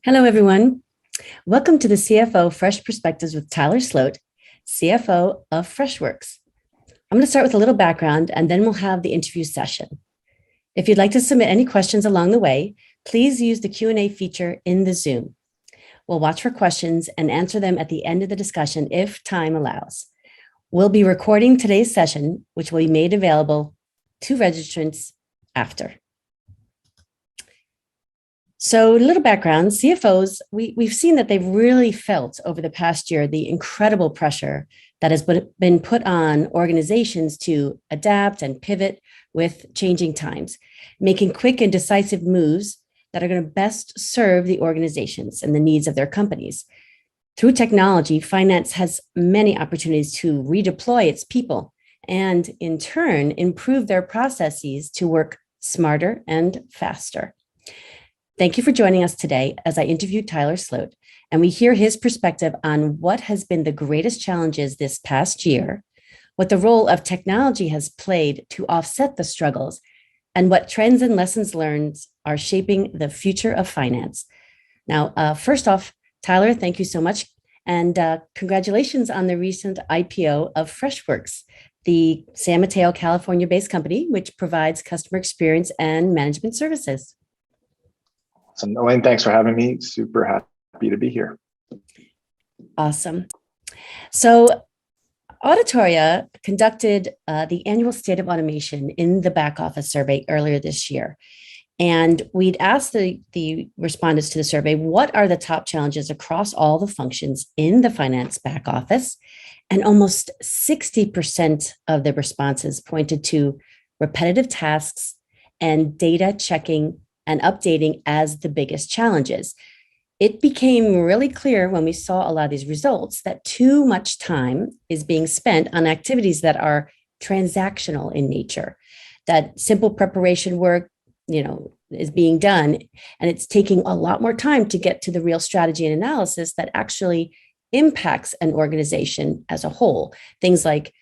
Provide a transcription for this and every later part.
Hello, everyone. Welcome to the CFO Fresh Perspectives with Tyler Sloat, CFO of Freshworks. I'm going to start with a little background, and then we'll have the interview session. If you'd like to submit any questions along the way, please use the Q&A feature in the Zoom. We'll watch for questions and answer them at the end of the discussion if time allows. We'll be recording today's session, which will be made available to registrants after. So a little background, CFOs, we've seen that they've really felt over the past year the incredible pressure that has been put on organizations to adapt and pivot with changing times, making quick and decisive moves that are going to best serve the organizations and the needs of their companies. Through technology, finance has many opportunities to redeploy its people and in turn improve their processes to work smarter and faster. Thank you for joining us today as I interview Tyler Sloat, and we hear his perspective on what has been the greatest challenges this past year, what the role of technology has played to offset the struggles, and what trends and lessons learned are shaping the future of finance. Now, first off, Tyler, thank you so much, and congratulations on the recent IPO of Freshworks, the San Mateo, California-based company, which provides customer experience and management services. So, Elaine, thanks for having me. Super happy to be here. Awesome. So Auditoria conducted the annual State of Automation in the back office survey earlier this year. And we'd asked the respondents to the survey, what are the top challenges across all the functions in the finance back office? And almost 60% of the responses pointed to repetitive tasks and data checking and updating as the biggest challenges. It became really clear when we saw a lot of these results that too much time is being spent on activities that are transactional in nature, that simple preparation work, is being done, and it's taking a lot more time to get to the real strategy and analysis that actually impacts an organization as a whole. Things like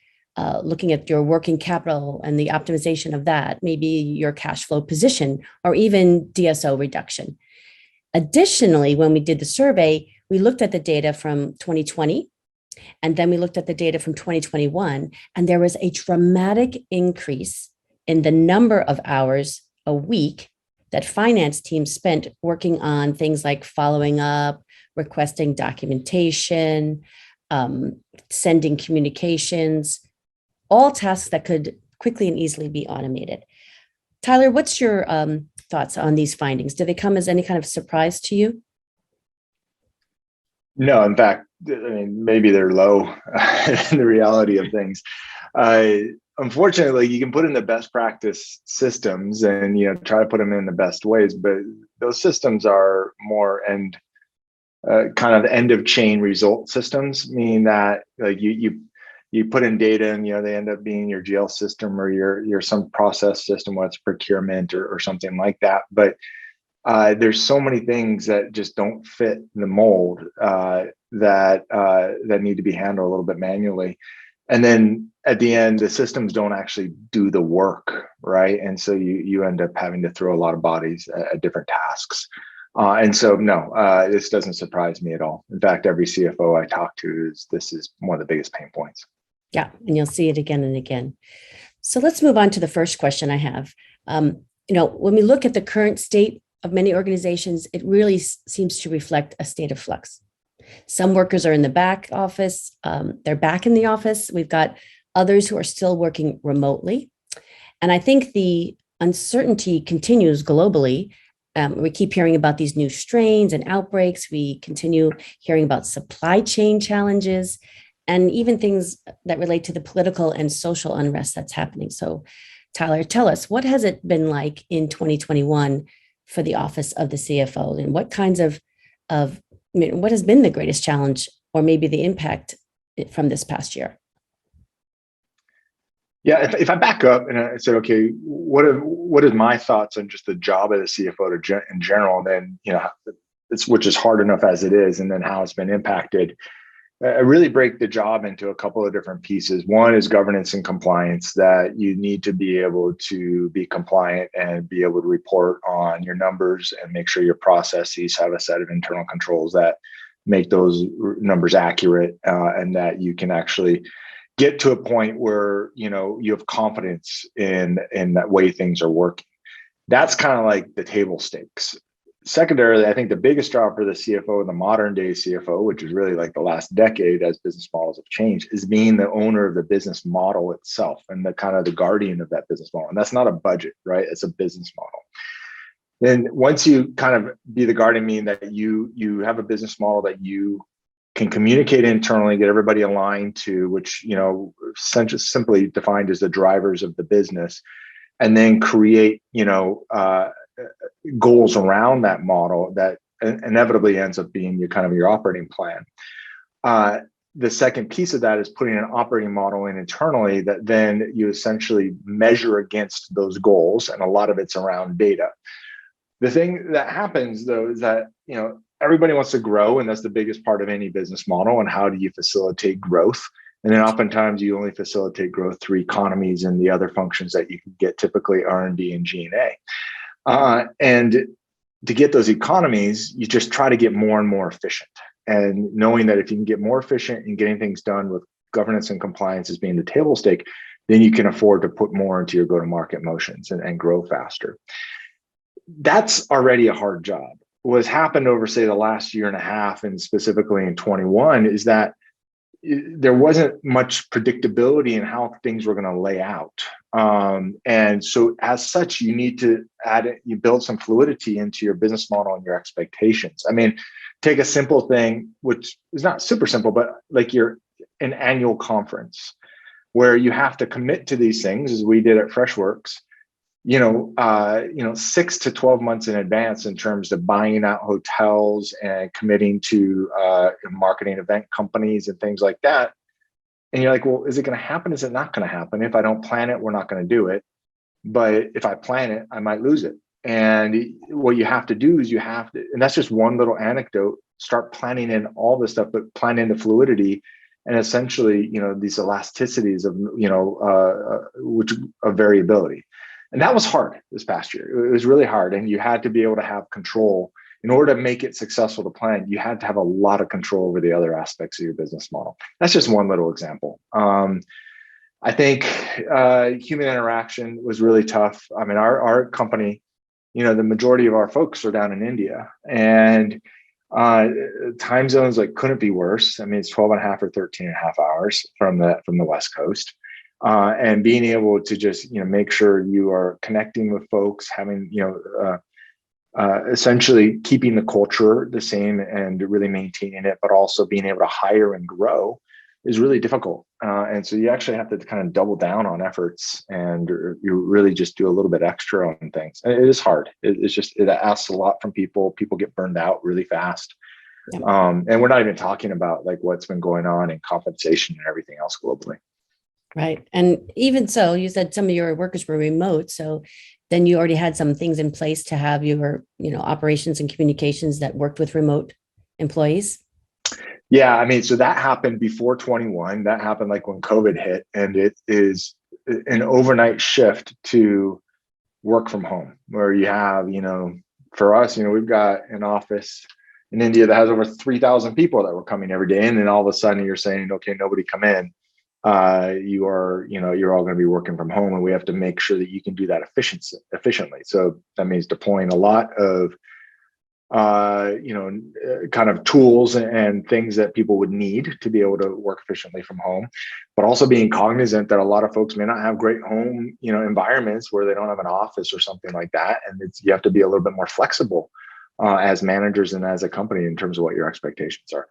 looking at your working capital and the optimization of that, maybe your cash flow position, or even DSO reduction. Additionally, when we did the survey, we looked at the data from 2020, and then we looked at the data from 2021, and there was a dramatic increase in the number of hours a week that finance teams spent working on things like following up, requesting documentation, sending communications, all tasks that could quickly and easily be automated. Tyler, what's your thoughts on these findings? Do they come as any kind of surprise to you? No, in fact, maybe they're low in the reality of things. Unfortunately, you can put in the best practice systems and try to put them in the best ways, but those systems are more kind of end of chain result systems, meaning that like you put in data and they end up being your GL system or your some process system, whether it's procurement or something like that. But there's so many things that just don't fit the mold that need to be handled a little bit manually. And then at the end, the systems don't actually do the work, right? And so you end up having to throw a lot of bodies at different tasks. And so, no, this doesn't surprise me at all. In fact, every CFO I talk to this is one of the biggest pain points. Yeah, and you'll see it again and again. So let's move on to the first question I have. When we look at the current state of many organizations, it really seems to reflect a state of flux. Some workers are in the back office, they're back in the office. We've got others who are still working remotely. And I think the uncertainty continues globally. We keep hearing about these new strains and outbreaks. We continue hearing about supply chain challenges and even things that relate to the political and social unrest that's happening. So, Tyler, tell us, what has it been like in 2021 for the office of the CFO, and what kinds of what has been the greatest challenge or maybe the impact from this past year? Yeah, if I back up and I said, okay, what is my thoughts on just the job of the CFO in general, then which is hard enough as it is, and then how it's been impacted. I really break the job into a couple of different pieces. One is governance and compliance, that you need to be able to be compliant and be able to report on your numbers and make sure your processes have a set of internal controls that make those numbers accurate, and that you can actually get to a point where you have confidence in that way things are working. That's kind of like the table stakes. Secondarily, I think the biggest job for the CFO, the modern day CFO, which is really like the last decade as business models have changed, is being the owner of the business model itself and the kind of the guardian of that business model. And that's not a budget, right? It's a business model. Then once you kind of be the guardian, meaning that you have a business model that you can communicate internally, get everybody aligned to, which simply defined as the drivers of the business, and then create goals around that model that inevitably ends up being your operating plan. The second piece of that is putting an operating model in internally that then you essentially measure against those goals, and a lot of it's around data. The thing that happens though is that everybody wants to grow, and that's the biggest part of any business model. And how do you facilitate growth? And then oftentimes you only facilitate growth through economies and the other functions that you can get, typically R&D and G&A. And to get those economies, you just try to get more and more efficient. And knowing that if you can get more efficient in getting things done with governance and compliance as being the table stake, then you can afford to put more into your go-to-market motions and grow faster. That's already a hard job. What's happened over, say, the last year and a half, and specifically in 21, is that there wasn't much predictability in how things were going to lay out. And so as such, you need to you build some fluidity into your business model and your expectations. I mean, take a simple thing, which is not super simple, but like an annual conference where you have to commit to these things, as we did at Freshworks, 6 to 12 months in advance in terms of buying out hotels and committing to marketing event companies and things like that. And you're like, well, is it going to happen? Is it not going to happen? If I don't plan it, we're not going to do it. But if I plan it, I might lose it. And what you have to do is and that's just one little anecdote, start planning in all this stuff, but plan in the fluidity and essentially, these elasticities of variability. And that was hard this past year. It was really hard. And you had to be able to have control. In order to make it successful to plan, you had to have a lot of control over the other aspects of your business model. That's just one little example. I think human interaction was really tough. I mean, our company, the majority of our folks are down in India, and time zones couldn't be worse. I mean, it's 12 and a half or 13 and a half hours from the West Coast. And being able to just make sure you are connecting with folks, having essentially keeping the culture the same and really maintaining it, but also being able to hire and grow is really difficult. And so you actually have to kind of double down on efforts, and you really just do a little bit extra on things. And it is hard. It asks a lot from people. People get burned out really fast. Yeah. And we're not even talking about what's been going on in compensation and everything else globally. Right. And even so, you said some of your workers were remote. So then you already had some things in place to have your, operations and communications that worked with remote employees. Yeah. I mean, so that happened before 21. That happened when COVID hit, and it is an overnight shift to work from home, where you have, for us, we've got an office in India that has over 3,000 people that were coming every day. And then all of a sudden you're saying, okay, nobody come in. You're all going to be working from home, and we have to make sure that you can do that efficiently. So that means deploying a lot of, kind of tools and things that people would need to be able to work efficiently from home, but also being cognizant that a lot of folks may not have great home, environments where they don't have an office or something like that. And you have to be a little bit more flexible as managers and as a company in terms of what your expectations are.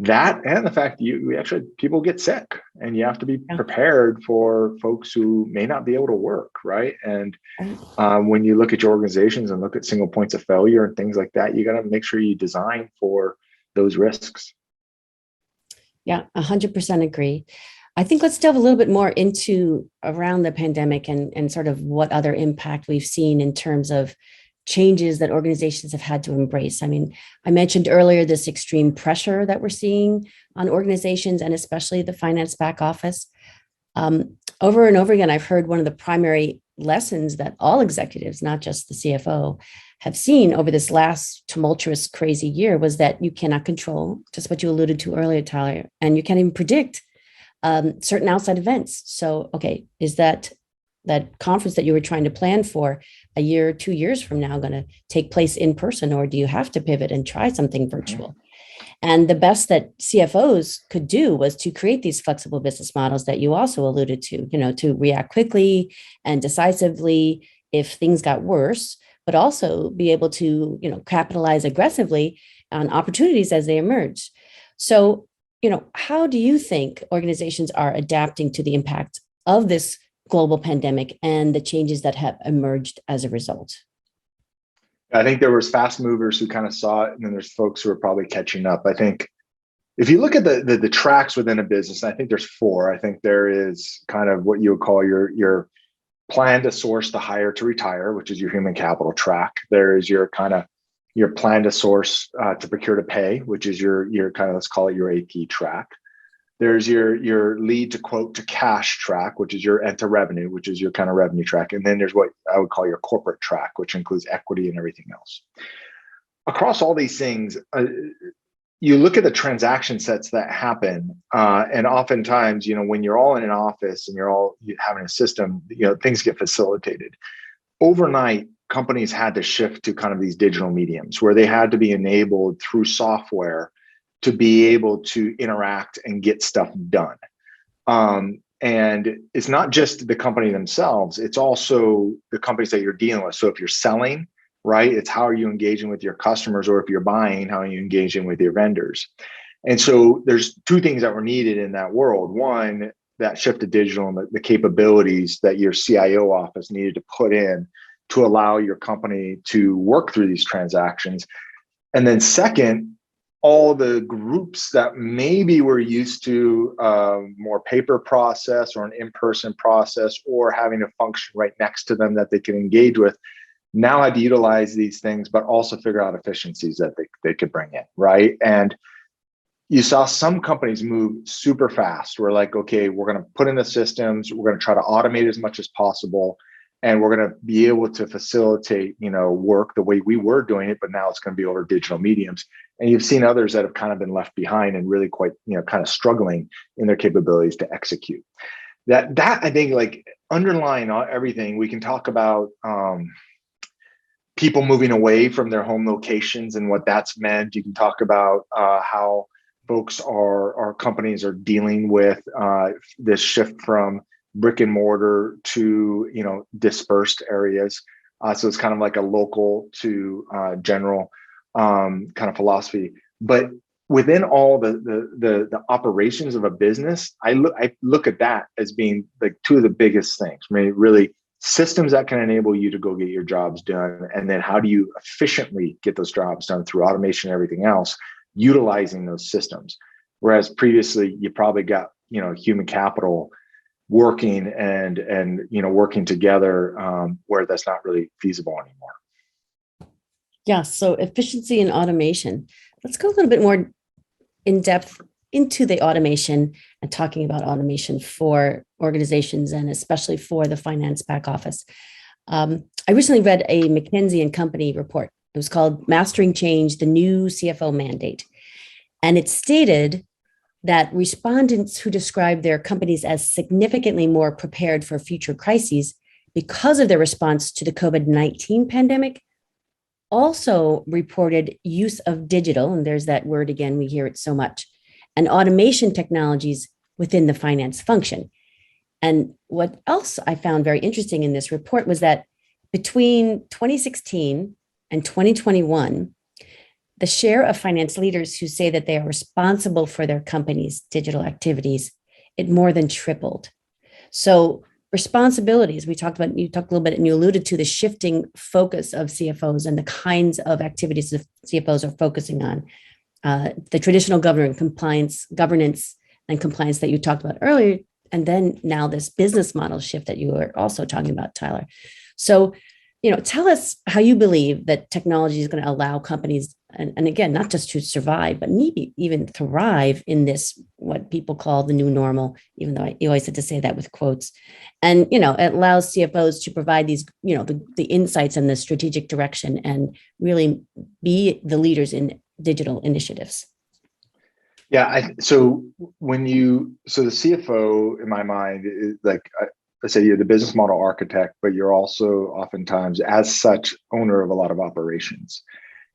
That, and the fact people get sick, and you have to be prepared for folks who may not be able to work, right? And when you look at your organizations and look at single points of failure and things like that, you got to make sure you design for those risks. Yeah, 100% agree. I think let's delve a little bit more into around the pandemic and sort of what other impact we've seen in terms of changes that organizations have had to embrace. I mean, I mentioned earlier this extreme pressure that we're seeing on organizations and especially the finance back office. Over and over again, I've heard one of the primary lessons that all executives, not just the CFO, have seen over this last tumultuous, crazy year was that you cannot control, just what you alluded to earlier, Tyler, and you can't even predict certain outside events. So, okay, is that conference that you were trying to plan for a year or 2 years from now going to take place in person, or do you have to pivot and try something virtual? And the best that CFOs could do was to create these flexible business models that you also alluded to, to react quickly and decisively if things got worse, but also be able to, capitalize aggressively on opportunities as they emerge. So, how do you think organizations are adapting to the impact of this global pandemic and the changes that have emerged as a result? I think there was fast movers who kind of saw it, and then there's folks who are probably catching up. I think if you look at the tracks within a business, I think there's four. I think there is kind of what you would call your plan to source to hire to retire, which is your human capital track. There is your plan to source to procure to pay, which is your kind of, let's call it your AP track. There's your lead to quote to cash track, which is your enter revenue, which is your kind of revenue track. And then there's what I would call your corporate track, which includes equity and everything else. Across all these things, you look at the transaction sets that happen, and oftentimes, when you're all in an office and you're all having a system, things get facilitated. Overnight, companies had to shift to kind of these digital mediums where they had to be enabled through software to be able to interact and get stuff done. And it's not just the company themselves, it's also the companies that you're dealing with. So if you're selling, right, it's how are you engaging with your customers, or if you're buying, how are you engaging with your vendors? And so there's two things that were needed in that world. One, that shift to digital and the capabilities that your CIO office needed to put in to allow your company to work through these transactions. And then second, all the groups that maybe were used to more paper process or an in-person process, or having a function right next to them that they can engage with, now had to utilize these things, but also figure out efficiencies that they could bring in, right? And you saw some companies move super fast. We're like, okay, we're going to put in the systems, we're going to try to automate as much as possible, and we're going to be able to facilitate, work the way we were doing it, but now it's going to be over digital mediums. And you've seen others that have kind of been left behind and really quite, kind of struggling in their capabilities to execute. That I think, like, underlying everything, we can talk about people moving away from their home locations and what that's meant. You can talk about how folks our companies are dealing with this shift from brick and mortar to dispersed areas. So it's kind of like a local to general kind of philosophy. But within all the operations of a business, I look at that as being like two of the biggest things. I mean, really, systems that can enable you to go get your jobs done, and then how do you efficiently get those jobs done through automation and everything else, utilizing those systems. Whereas previously, you probably got human capital working and working together where that's not really feasible anymore. Yeah, so efficiency and automation. Let's go a little bit more in depth into the automation and talking about automation for organizations and especially for the finance back office. I recently read a McKinsey & Company report. It was called Mastering Change, the New CFO Mandate. And it stated that respondents who described their companies as significantly more prepared for future crises because of their response to the COVID-19 pandemic also reported use of digital, and there's that word again, we hear it so much, and automation technologies within the finance function. And what else I found very interesting in this report was that between 2016 and 2021, the share of finance leaders who say that they are responsible for their company's digital activities, it more than tripled. So responsibilities, you talked a little bit and you alluded to the shifting focus of CFOs and the kinds of activities that CFOs are focusing on. The traditional governance and compliance that you talked about earlier, and then now this business model shift that you were also talking about, Tyler. So, tell us how you believe that technology is going to allow companies, and again, not just to survive, but maybe even thrive in this, what people call the new normal, even though you always have to say that with quotes. And, it allows CFOs to provide these, the insights and the strategic direction and really be the leaders in digital initiatives. Yeah. So the CFO in my mind is like, I say you're the business model architect, but you're also oftentimes as such owner of a lot of operations.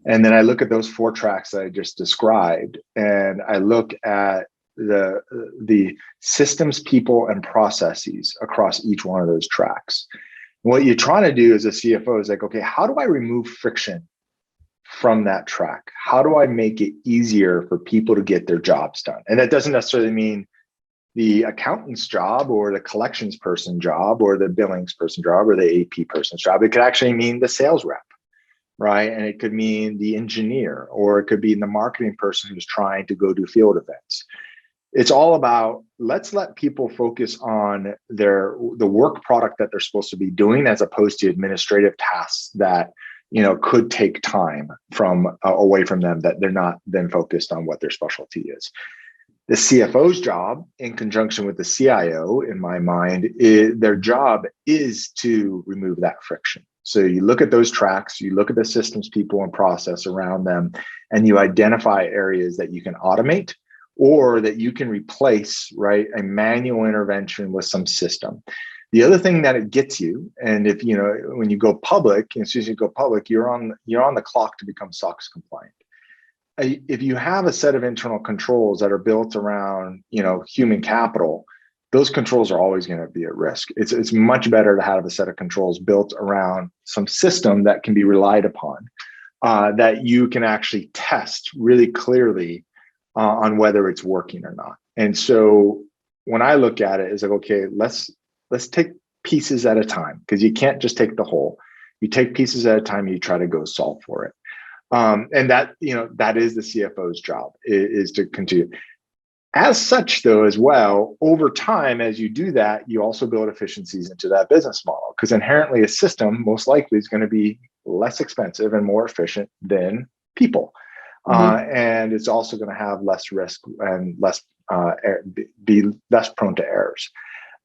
And then I look at those 4 tracks that I just described, and I look at the systems, people, and processes across each one of those tracks. What you're trying to do as a CFO is like, okay, how do I remove friction from that track? How do I make it easier for people to get their jobs done? And that doesn't necessarily mean the accountant's job or the collections person job or the billings person job or the AP person's job. It could actually mean the sales rep, right? And it could mean the engineer, or it could be the marketing person who's trying to go do field events. It's all about, let's let people focus on the work product that they're supposed to be doing, as opposed to administrative tasks that could take time from away from them, that they're not then focused on what their specialty is. The CFO's job, in conjunction with the CIO, in my mind, their job is to remove that friction. So you look at those tracks, you look at the systems, people, and process around them, and you identify areas that you can automate or that you can replace, right, a manual intervention with some system. The other thing that it gets you, and if when you go public, as soon as you go public, you're on the clock to become SOX compliant. If you have a set of internal controls that are built around human capital, those controls are always going to be at risk. It's much better to have a set of controls built around some system that can be relied upon, that you can actually test really clearly on whether it's working or not. And so when I look at it, it's like, okay, let's take pieces at a time, because you can't just take the whole. You take pieces at a time and you try to go solve for it. And that is the CFO's job, is to continue. As such, though, as well, over time, as you do that, you also build efficiencies into that business model, because inherently a system most likely is going to be less expensive and more efficient than people. And it's also going to have less risk and be less prone to errors.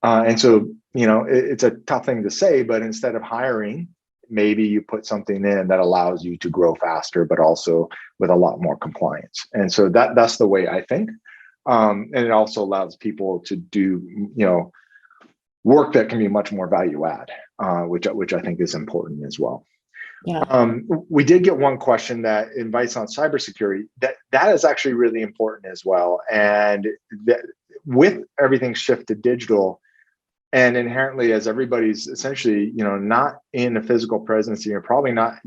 And so, it's a tough thing to say, but instead of hiring, maybe you put something in that allows you to grow faster, but also with a lot more compliance. And so that's the way I think. And it also allows people to do, work that can be much more value add, which I think is important as well. Yeah. We did get one question that invites on cybersecurity. That is actually really important as well. And with everything shift to digital, and inherently, as everybody's essentially, not in a physical presence, you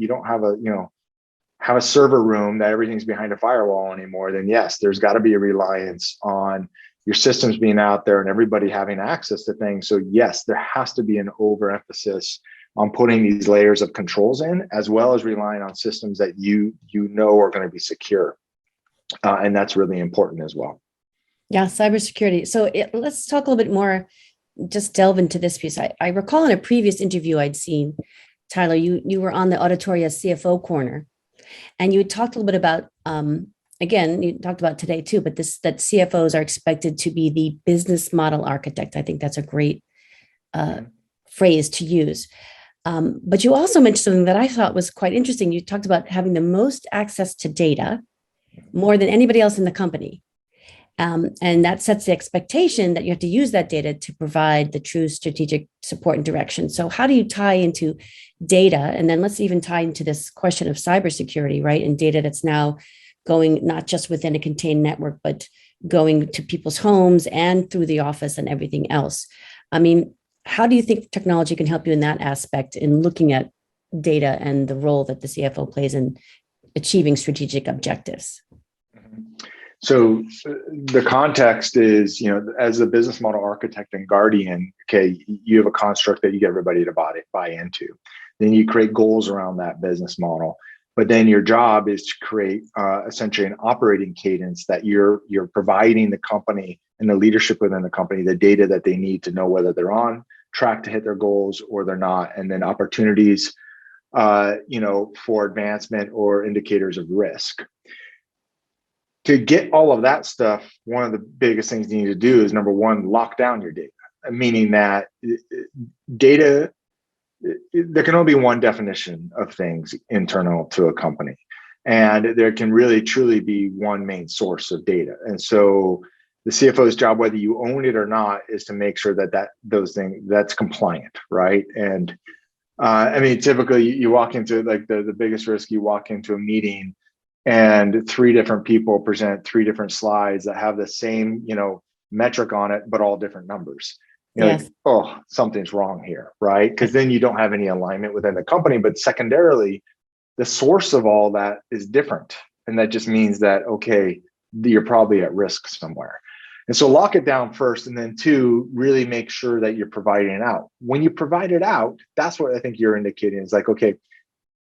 don't have a server room that everything's behind a firewall anymore, then yes, there's got to be a reliance on your systems being out there and everybody having access to things. So yes, there has to be an overemphasis on putting these layers of controls in, as well as relying on systems that are going to be secure. And that's really important as well. Yeah, cybersecurity. So let's talk a little bit more, just delve into this piece. I recall in a previous interview I'd seen, Tyler, you were on the Auditoria CFO Corner, and you talked a little bit about, again, you talked about today too, but that CFOs are expected to be the business model architect. I think that's a great phrase to use. But you also mentioned something that I thought was quite interesting. You talked about having the most access to data, more than anybody else in the company. And that sets the expectation that you have to use that data to provide the true strategic support and direction. So how do you tie into data? And then let's even tie into this question of cybersecurity, right? And data that's now going not just within a contained network, but going to people's homes and through the office and everything else. I mean, how do you think technology can help you in that aspect, in looking at data and the role that the CFO plays in achieving strategic objectives? So the context is, as a business model architect and guardian, okay, you have a construct that you get everybody to buy into. Then you create goals around that business model. But then your job is to create essentially an operating cadence that you're providing the company and the leadership within the company the data that they need to know whether they're on track to hit their goals or they're not, and then opportunities for advancement or indicators of risk. To get all of that stuff, one of the biggest things you need to do is, number one, lock down your data, meaning that data, there can only be one definition of things internal to a company. And there can really truly be one main source of data. And so the CFO's job, whether you own it or not, is to make sure that those things, that's compliant, right? And typically you walk into, like, the biggest risk, you walk into a meeting and 3 different people present 3 different slides that have the same, metric on it, but all different numbers. Yes. Like, oh, something's wrong here, right? Because then you don't have any alignment within the company. But secondarily, the source of all that is different. And that just means that, okay, you're probably at risk somewhere. And so lock it down first. And then 2, really make sure that you're providing it out. When you provide it out, that's what I think you're indicating is like, okay,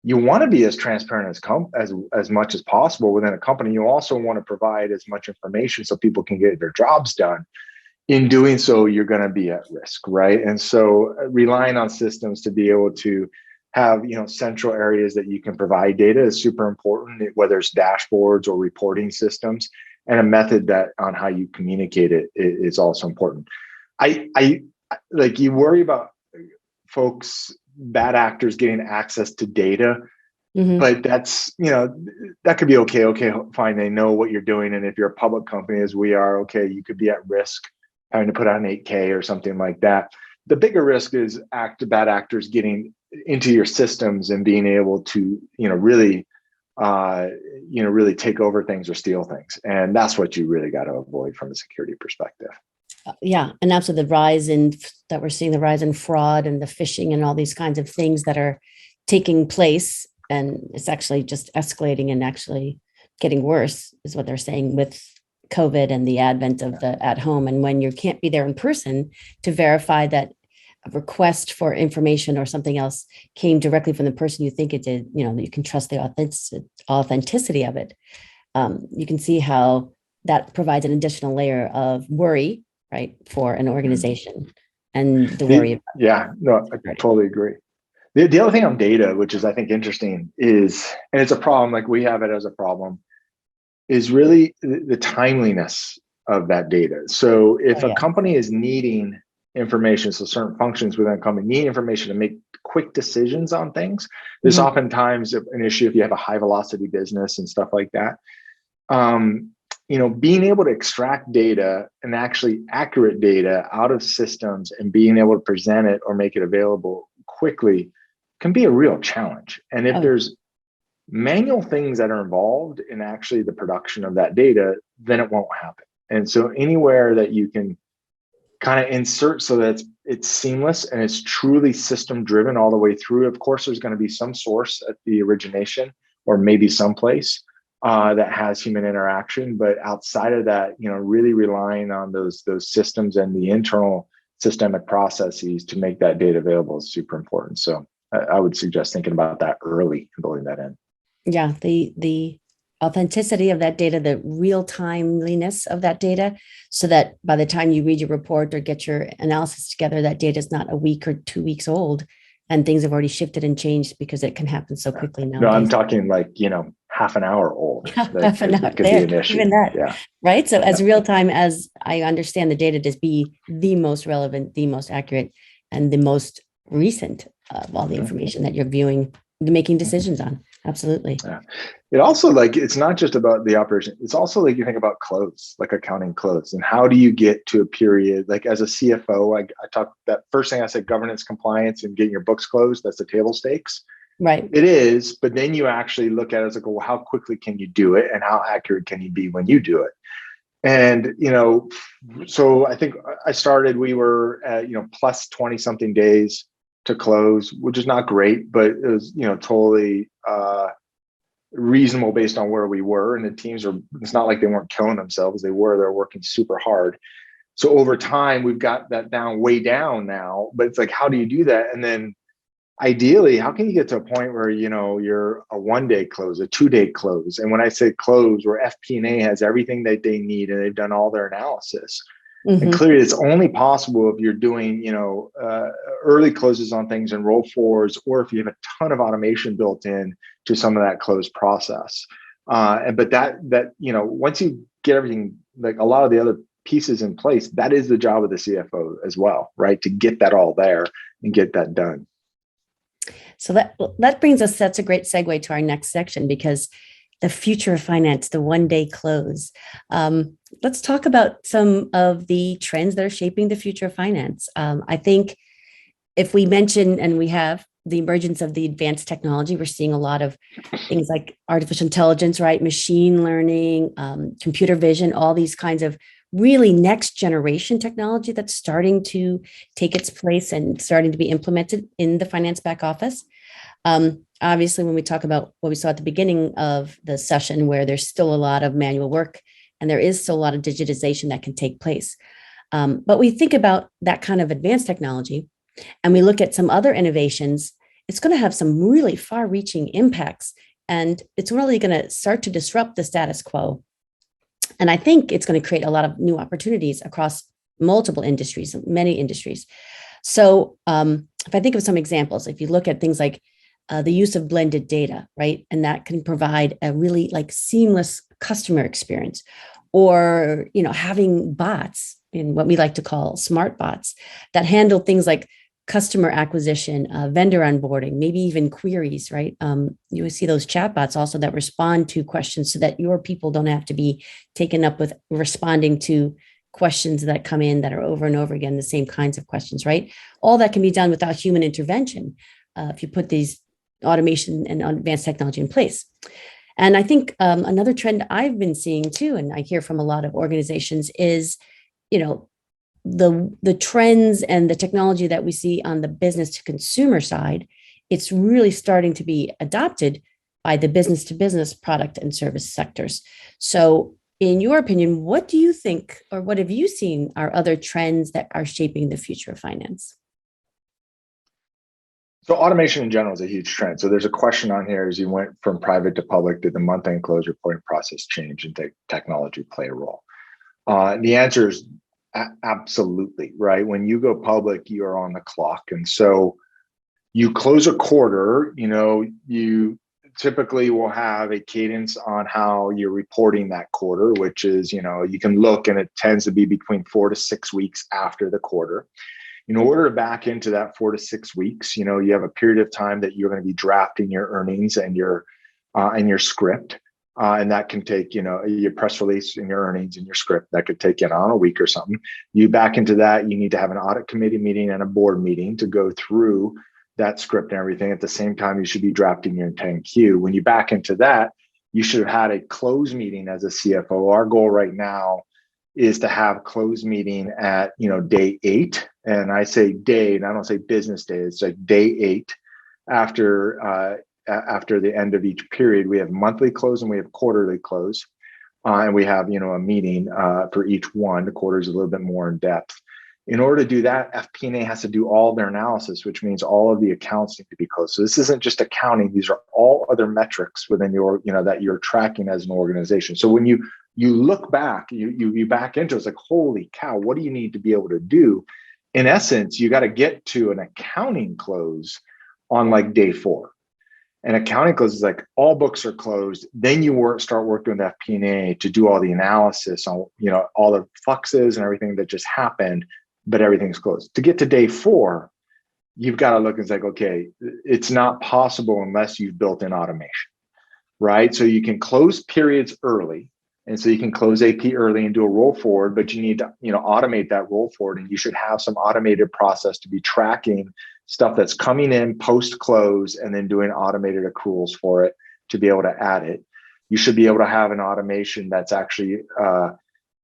you want to be as transparent as much as possible within a company. You also want to provide as much information so people can get their jobs done. In doing so, you're going to be at risk, right? And so relying on systems to be able to have, central areas that you can provide data is super important, whether it's dashboards or reporting systems, and a method that on how you communicate it is also important. I like, you worry about folks, bad actors getting access to data, but that's, that could be okay, fine, they know what you're doing. And if you're a public company, as we are, okay, you could be at risk having to put out an 8K or something like that. The bigger risk is bad actors getting into your systems and being able to, really take over things or steal things. And that's what you really got to avoid from a security perspective. Yeah. And also the rise in fraud and the phishing and all these kinds of things that are taking place. And it's actually just escalating and actually getting worse, is what they're saying, with COVID and the advent of the at home. And when you can't be there in person to verify that a request for information or something else came directly from the person you think it did, that you can trust the authenticity of it. You can see how that provides an additional layer of worry, right, for an organization, and the worry about. Yeah, no, I totally agree. The other thing on data, which is I think interesting, is, and it's a problem, like we have it as a problem, is really the timeliness of that data. So if a company is needing information, so certain functions within a company need information to make quick decisions on things, there's oftentimes an issue if you have a high velocity business and stuff like that. Being able to extract data, and actually accurate data, out of systems and being able to present it or make it available quickly can be a real challenge. And if there's manual things that are involved in actually the production of that data, then it won't happen. And so anywhere that you can kind of insert so that it's seamless and it's truly system driven all the way through. Of course, there's going to be some source at the origination, or maybe someplace that has human interaction, but outside of that, really relying on those systems and the internal systemic processes to make that data available is super important. So I would suggest thinking about that early and building that in. Yeah, the authenticity of that data, the real timeliness of that data, so that by the time you read your report or get your analysis together, that data is not a week or 2 weeks old and things have already shifted and changed, because it can happen so quickly now. No, I'm talking like, half an hour old. Half an hour there, even that, right? So as real time as I understand the data to be the most relevant, the most accurate, and the most recent of all the information that you're viewing, making decisions on. Absolutely. Yeah. It also, like, it's not just about the operation. It's also like, you think about close, like accounting close, and how do you get to a period, like as a CFO, I talked, that first thing I said, governance, compliance, and getting your books closed. That's the table stakes. Right. It is, but then you actually look at it as like, well, how quickly can you do it, and how accurate can you be when you do it? And, so I think I started, we were at, plus 20 something days to close, which is not great, but it was, totally reasonable based on where we were. And the teams it's not like they weren't killing themselves. They're working super hard. So over time, we've got that way down now, but it's like, how do you do that? And then ideally, how can you get to a point where, you're a 1-day close, a 2-day close? And when I say close, where FP&A has everything that they need and they've done all their analysis, And Hmm. clearly, it's only possible if you're doing, early closes on things and roll forwards, or if you have a ton of automation built in to some of that close process. But once you get everything, like a lot of the other pieces in place, that is the job of the CFO as well, right? To get that all there and get that done. So that brings us, that's a great segue to our next section, because the future of finance, the one-day close. Let's talk about some of the trends that are shaping the future of finance. I think if we mention, and we have the emergence of the advanced technology, we're seeing a lot of things like artificial intelligence, right? Machine learning, computer vision, all these kinds of really next generation technology that's starting to take its place and starting to be implemented in the finance back office. Obviously, when we talk about what we saw at the beginning of the session, where there's still a lot of manual work and there is still a lot of digitization that can take place. But we think about that kind of advanced technology and we look at some other innovations, it's going to have some really far reaching impacts. And it's really going to start to disrupt the status quo. And I think it's going to create a lot of new opportunities across multiple industries, many industries. So if I think of some examples, if you look at things like the use of blended data, right? And that can provide a really like seamless customer experience, or, having bots in what we like to call smart bots that handle things like customer acquisition, vendor onboarding, maybe even queries, right? You see those chatbots also that respond to questions so that your people don't have to be taken up with responding to questions that come in that are over and over again, the same kinds of questions, right? All that can be done without human intervention if you put these automation and advanced technology in place. And I think another trend I've been seeing too, and I hear from a lot of organizations, is, the trends and the technology that we see on the business to consumer side, it's really starting to be adopted by the business to business product and service sectors. So in your opinion, what do you think, or what have you seen are other trends that are shaping the future of finance? So automation in general is a huge trend. So there's a question on here: as you went from private to public, did the month-end close reporting process change and technology play a role? The answer is absolutely, right? When you go public, you are on the clock. And so you close a quarter, you typically will have a cadence on how you're reporting that quarter, which is, you can look, and it tends to be between 4 to 6 weeks after the quarter. In order to back into that 4 to 6 weeks, you have a period of time that you're going to be drafting your earnings and your script. And that can take, your press release and your earnings and your script, that could take on a week or something. You back into that, you need to have an audit committee meeting and a board meeting to go through that script and everything. At the same time, you should be drafting your 10Q. When you back into that, you should have had a close meeting as a CFO. Our goal right now is to have close meeting at, day 8. And I say day, and I don't say business day. It's like day 8 after the end of each period. We have monthly close and we have quarterly close. And we have, a meeting for each one. The quarter is a little bit more in depth. In order to do that, FP&A has to do all their analysis, which means all of the accounts need to be closed. So this isn't just accounting. These are all other metrics within your, that you're tracking as an organization. So when you look back, you back into it, it's like, holy cow, what do you need to be able to do? In essence, you got to get to an accounting close on like day 4. And accounting close is like all books are closed. Then you start working with FP&A to do all the analysis on, all the fluxes and everything that just happened, but everything's closed. To get to day 4, you've got to look and it's like, okay, it's not possible unless you've built in automation, right? So you can close periods early. And so you can close AP early and do a roll forward, but you need to, automate that roll forward. And you should have some automated process to be tracking stuff that's coming in post close and then doing automated accruals for it to be able to add it. You should be able to have an automation that's actually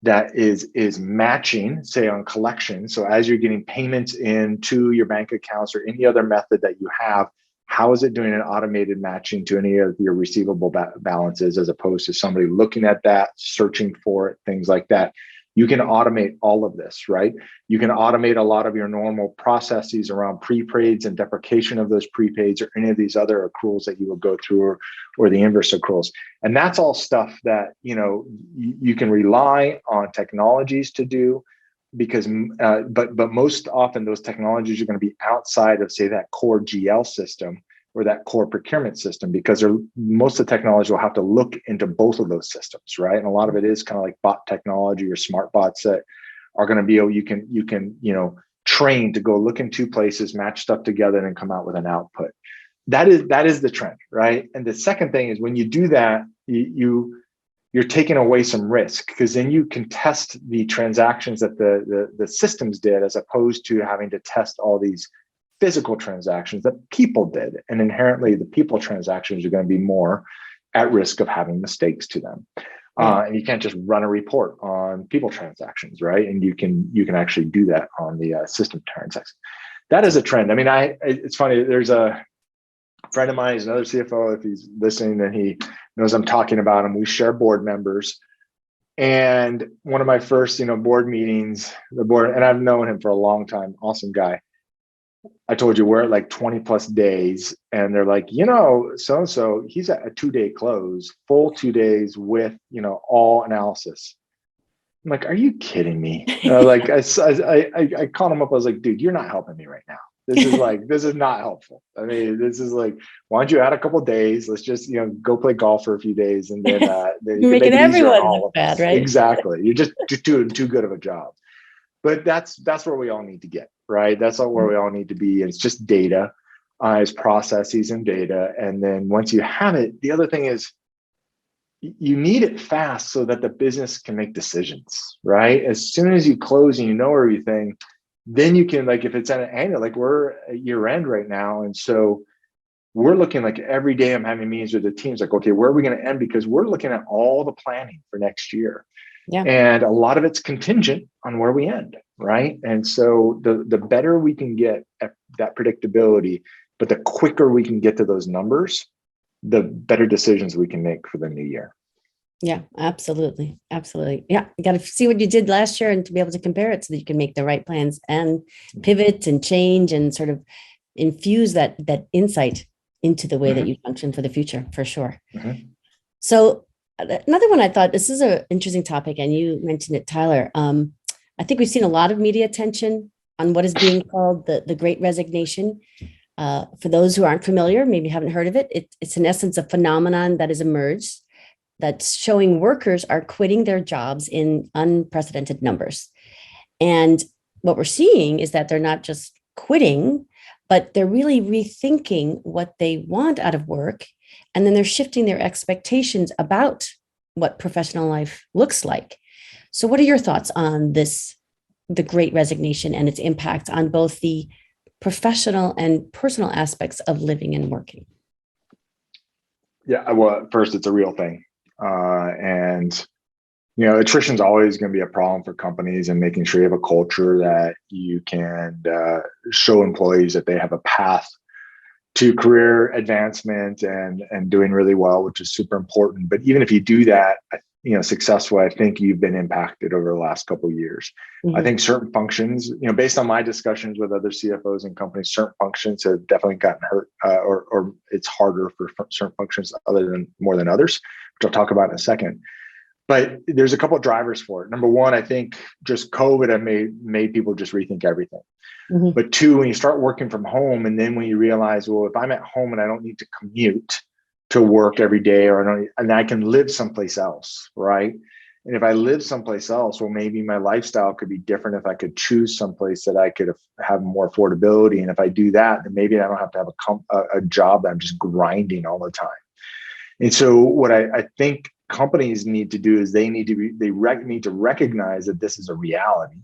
that is matching, say, on collection. So as you're getting payments into your bank accounts or any other method that you have, how is it doing an automated matching to any of your receivable balances, as opposed to somebody looking at that, searching for it, things like that? You can automate all of this, right? You can automate a lot of your normal processes around prepaids and deprecation of those prepaids, or any of these other accruals that you will go through, or the inverse accruals. And that's all stuff that, you can rely on technologies to do. because but most often those technologies are going to be outside of, say, that core GL system or that core procurement system, because most of the technology will have to look into both of those systems, right? And a lot of it is kind of like bot technology or smart bots that are going to be able, you can train to go look in two places, match stuff together, and come out with an output. That is the trend, right? And the second thing is, when you do that, you're taking away some risk, because then you can test the transactions that the systems did, as opposed to having to test all these physical transactions that people did. And inherently, the people transactions are going to be more at risk of having mistakes to them. And you can't just run a report on people transactions, right? And you can actually do that on the system transactions. That is a trend. I mean, it's funny. There's a friend of mine, he's another CFO. If he's listening, then he knows I'm talking about him. We share board members. And one of my first, board meetings, the board, and I've known him for a long time, awesome guy. I told you we're at like 20 plus days, and they're like, so-and-so, he's at a 2-day close, full 2 days with, all analysis. I'm like, are you kidding me? Like I called him up. I was like, dude, you're not helping me right now. This is not helpful. I mean, this is like, why don't you add a couple of days? Let's just, go play golf for a few days, and then you making make everyone look bad, right? Exactly. You're just doing too good of a job. But that's where we all need to get, right? That's where we all need to be. And it's just data, it's processes and data. And then once you have it, the other thing is, you need it fast so that the business can make decisions, right? As soon as you close and you know everything, then you can, like, if it's at an annual, like we're at year end right now. And so we're looking, like, every day I'm having meetings with the teams, like, okay, where are we going to end? Because we're looking at all the planning for next year. Yeah. And a lot of it's contingent on where we end, right? And so the better we can get at that predictability, but the quicker we can get to those numbers, the better decisions we can make for the new year. Yeah, absolutely. Absolutely. Yeah. You got to see what you did last year and to be able to compare it so that you can make the right plans and pivot and change and sort of infuse that insight into the way that you function for the future, for sure. So another one, I thought this is an interesting topic, and you mentioned it, Tyler. I think we've seen a lot of media attention on what is being called the Great Resignation. For those who aren't familiar, maybe haven't heard of it, it's in essence a phenomenon that has emerged that's showing workers are quitting their jobs in unprecedented numbers. And what we're seeing is that they're not just quitting, but they're really rethinking what they want out of work. And then they're shifting their expectations about what professional life looks like. So what are your thoughts on the Great Resignation and its impact on both the professional and personal aspects of living and working? Yeah, well, first, it's a real thing. And attrition is always going to be a problem for companies, and making sure you have a culture that you can show employees that they have a path to career advancement and doing really well, which is super important. But even if you do that, successfully, I think you've been impacted over the last couple of years. I think certain functions, based on my discussions with other CFOs and companies, certain functions have definitely gotten hurt, or it's harder for certain functions more than others, which I'll talk about in a second. But there's a couple of drivers for it. Number one, I think just COVID have made people just rethink everything. But two, when you start working from home, and then when you realize, well, if I'm at home and I don't need to commute to work every day, and I can live someplace else, right? And if I live someplace else, well, maybe my lifestyle could be different if I could choose someplace that I could have more affordability. And if I do that, then maybe I don't have to have a job that I'm just grinding all the time. And so what I think companies need to do is they need to recognize that this is a reality,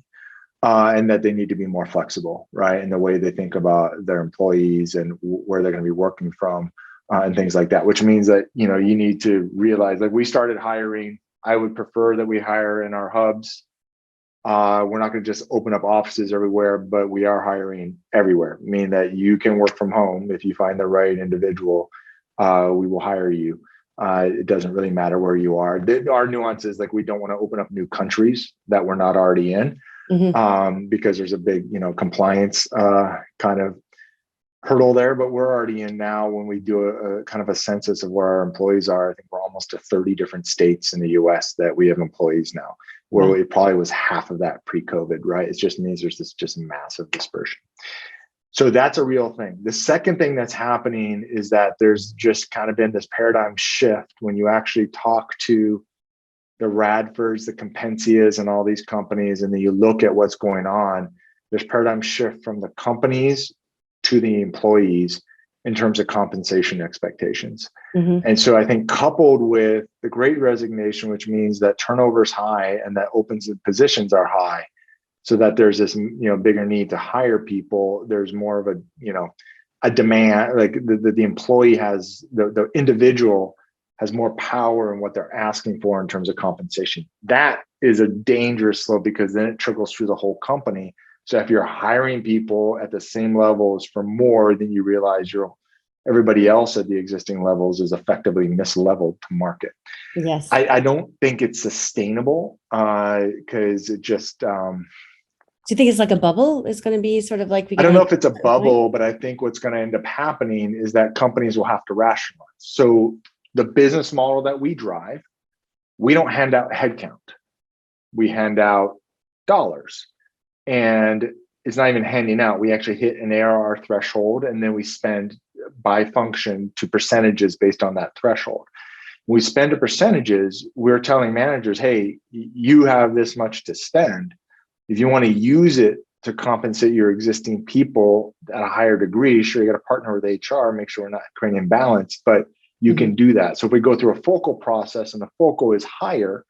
and that they need to be more flexible, right, in the way they think about their employees and where they're going to be working from, and things like that. Which means that you need to realize, like, we started hiring. I would prefer that we hire in our hubs. We're not going to just open up offices everywhere, but we are hiring everywhere, meaning that you can work from home if you find the right individual. We will hire you. It doesn't really matter where you are. There are nuances, like we don't want to open up new countries that we're not already in, because there's a big, compliance kind of hurdle there, but we're already in now. When we do a kind of a census of where our employees are, I think we're almost to 30 different states in the US that we have employees now, where it probably was half of that pre-COVID, right? It just means there's this just massive dispersion. So that's a real thing. The second thing that's happening is that there's just kind of been this paradigm shift when you actually talk to the Radfords, the Compensias, and all these companies, and then you look at what's going on. There's paradigm shift from the companies to the employees in terms of compensation expectations. And so I think coupled with the Great Resignation, which means that turnover is high and that opens positions are high, so that there's this bigger need to hire people. There's more of a demand, like the employee has, the individual has more power in what they're asking for in terms of compensation. That is a dangerous slope, because then it trickles through the whole company. So if you're hiring people at the same levels for more, then you realize everybody else at the existing levels is effectively misleveled to market. Yes. I don't think it's sustainable, because it just... do you think it's like a bubble? It's going to be sort of like... I don't know if it's a bubble, but I think what's going to end up happening is that companies will have to rationalize. So the business model that we drive, we don't hand out headcount. We hand out dollars. And it's not even handing out. We actually hit an ARR threshold, and then we spend by function to percentages based on that threshold. When we spend to percentages, we're telling managers, hey, you have this much to spend. If you want to use it to compensate your existing people at a higher degree, sure, you got to partner with HR, make sure we're not creating imbalance, but you can do that. So if we go through a focal process and the focal is higher,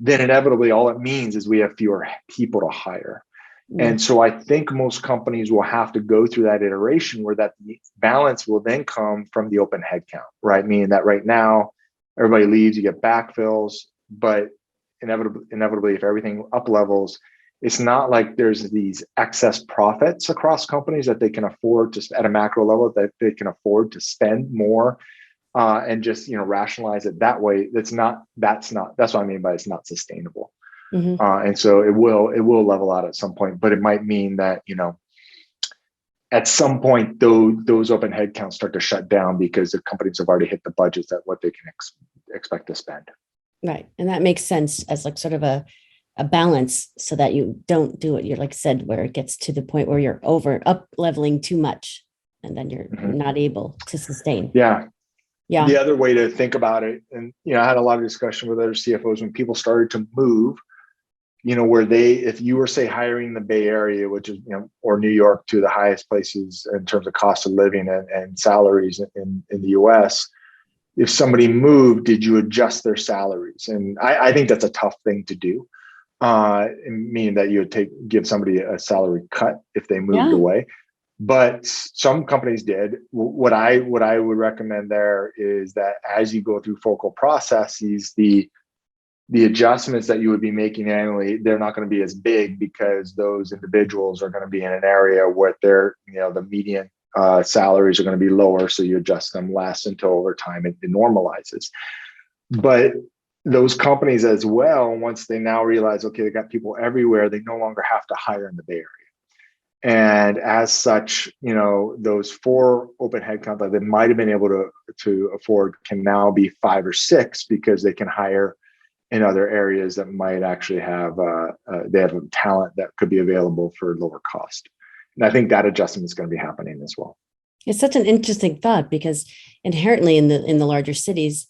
then inevitably all it means is we have fewer people to hire. And so I think most companies will have to go through that iteration where that balance will then come from the open headcount, right? Meaning that right now, everybody leaves, you get backfills, but inevitably, if everything up levels, it's not like there's these excess profits across companies that they can afford to, at a macro level, that they can afford to spend more and just rationalize it that way. That's what I mean by it's not sustainable. And so it will level out at some point, but it might mean that, at some point, those open headcounts start to shut down because the companies have already hit the budgets at what they can expect to spend. Right. And that makes sense as like sort of a balance, so that you don't do it. You're like said, where it gets to the point where you're up leveling too much, and then you're not able to sustain. Yeah. Yeah. The other way to think about it, and I had a lot of discussion with other CFOs when people started to move, where if you were, say, hiring in the Bay Area, which is, or New York, two of the highest places in terms of cost of living and salaries in the US, if somebody moved, did you adjust their salaries? And I think that's a tough thing to do, meaning that you would give somebody a salary cut if they moved away. But some companies did. What I would recommend there is that as you go through focal processes, the adjustments that you would be making annually, they're not going to be as big, because those individuals are going to be in an area where the median salaries are going to be lower. So you adjust them less until over time it normalizes. But those companies as well, once they now realize, okay, they got people everywhere, they no longer have to hire in the Bay Area. And as such, those 4 open headcount that they might have been able to afford can now be 5 or 6, because they can hire in other areas that might actually have they have talent that could be available for lower cost. And I think that adjustment is going to be happening as well. It's such an interesting thought, because inherently in the larger cities,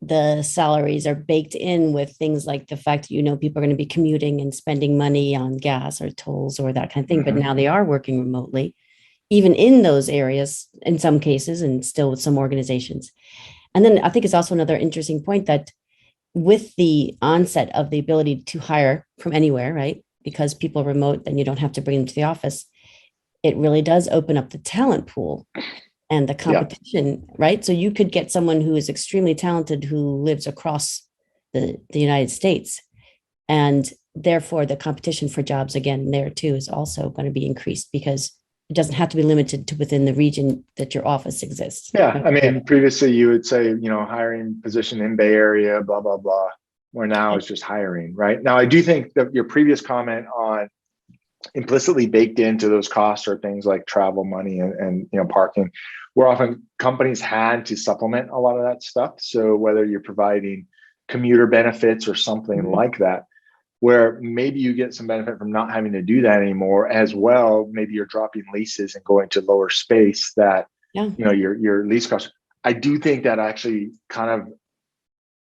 the salaries are baked in with things like the fact that, people are going to be commuting and spending money on gas or tolls or that kind of thing. But now they are working remotely, even in those areas, in some cases, and still with some organizations. And then I think it's also another interesting point that with the onset of the ability to hire from anywhere, right? Because people are remote, then you don't have to bring them to the office. It really does open up the talent pool and the competition, right? So you could get someone who is extremely talented who lives across the United States. And therefore, the competition for jobs, again, there too, is also going to be increased, because it doesn't have to be limited to within the region that your office exists. Yeah. I mean, previously you would say, hiring position in Bay Area, blah, blah, blah, where now it's just hiring, right? Now, I do think that your previous comment on implicitly baked into those costs are things like travel money and parking, where often companies had to supplement a lot of that stuff. So whether you're providing commuter benefits or something like that, where maybe you get some benefit from not having to do that anymore as well. Maybe you're dropping leases and going to lower space that, your lease costs. I do think that actually kind of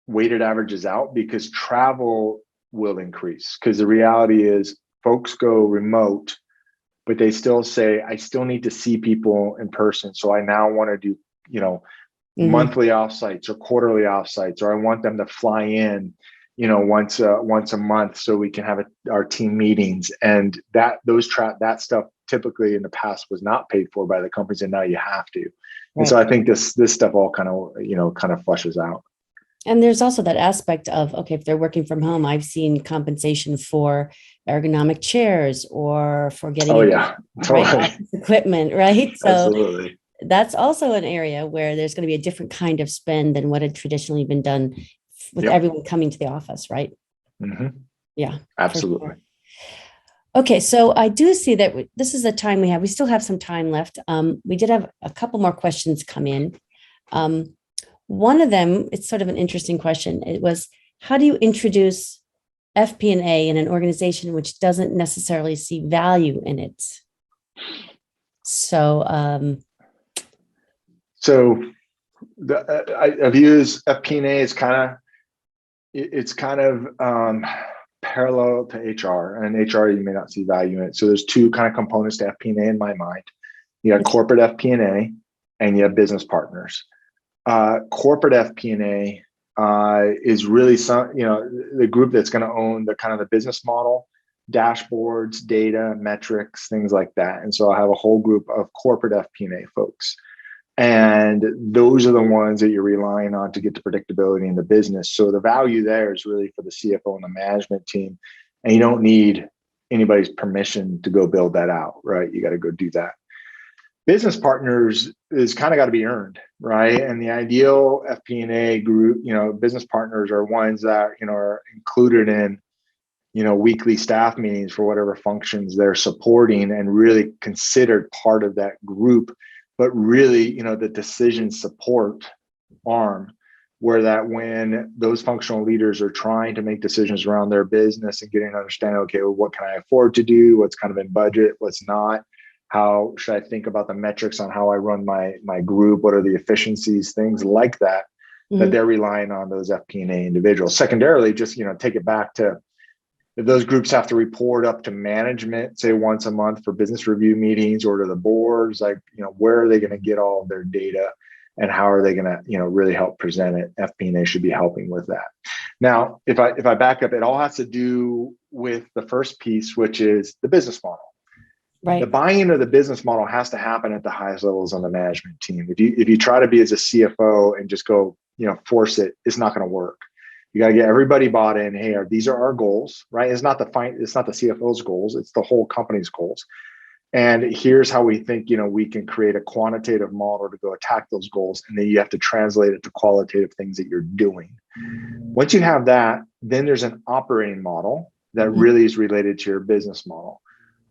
weighted averages out, because travel will increase, because the reality is folks go remote, but they still say, I still need to see people in person. So I now want to do, monthly offsites or quarterly offsites, or I want them to fly in, once a month so we can have our team meetings. And that stuff typically in the past was not paid for by the companies, and now you have to. Right. And so I think this stuff all kind of flushes out. And there's also that aspect of, okay, if they're working from home, I've seen compensation for ergonomic chairs or for getting totally. Equipment, right? So absolutely. That's also an area where there's going to be a different kind of spend than what had traditionally been done with everyone coming to the office, right? Mm-hmm. Yeah, absolutely. Sure. Okay, so I do see that this is the time we have. We still have some time left. We did have a couple more questions come in. One of them, it's sort of an interesting question. It was, how do you introduce FP&A in an organization which doesn't necessarily see value in it? So, I've used FP&A as kind of parallel to HR, and HR, you may not see value in it. So there's two kind of components to FP&A in my mind. You have corporate FP&A and you have business partners. Corporate FP&A is really the group that's going to own the business model, dashboards, data, metrics, things like that. And so I have a whole group of corporate FP&A folks. And those are the ones that you're relying on to get the predictability in the business. So the value there is really for the CFO and the management team. And you don't need anybody's permission to go build that out, right? You got to go do that. Business partners is kind of got to be earned, right? And the ideal FP&A group, business partners are ones that, are included in, weekly staff meetings for whatever functions they're supporting, and really considered part of that group. But really, the decision support arm, where that when those functional leaders are trying to make decisions around their business and getting an understanding, okay, well, what can I afford to do? What's kind of in budget? What's not? How should I think about the metrics on how I run my group? What are the efficiencies? Things like that, that they're relying on those FP&A individuals. Secondarily, just, take it back to, if those groups have to report up to management, say once a month for business review meetings, or to the boards, where are they going to get all of their data, and how are they going to, really help present it? FP&A should be helping with that. Now, if I back up, it all has to do with the first piece, which is the business model. Right. The buy-in of the business model has to happen at the highest levels on the management team. If you try to be as a CFO and just go, force it, it's not going to work. You got to get everybody bought in. Hey, these are our goals, right? It's not the CFO's goals; it's the whole company's goals. And here's how we think, we can create a quantitative model to go attack those goals, and then you have to translate it to qualitative things that you're doing. Once you have that, then there's an operating model that really is related to your business model.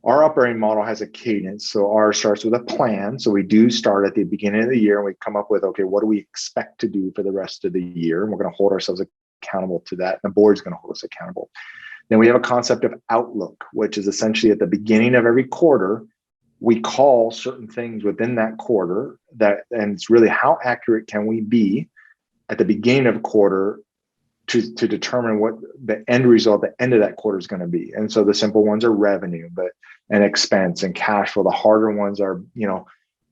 Our operating model has a cadence. So ours starts with a plan. So we do start at the beginning of the year, and we come up with, okay, what do we expect to do for the rest of the year? And we're going to hold ourselves accountable to that. And the board's going to hold us accountable. Then we have a concept of outlook, which is essentially at the beginning of every quarter, we call certain things within that quarter and it's really how accurate can we be at the beginning of a quarter to determine what the end result at the end of that quarter is going to be. And so the simple ones are revenue, and expense and cash flow. The harder ones are,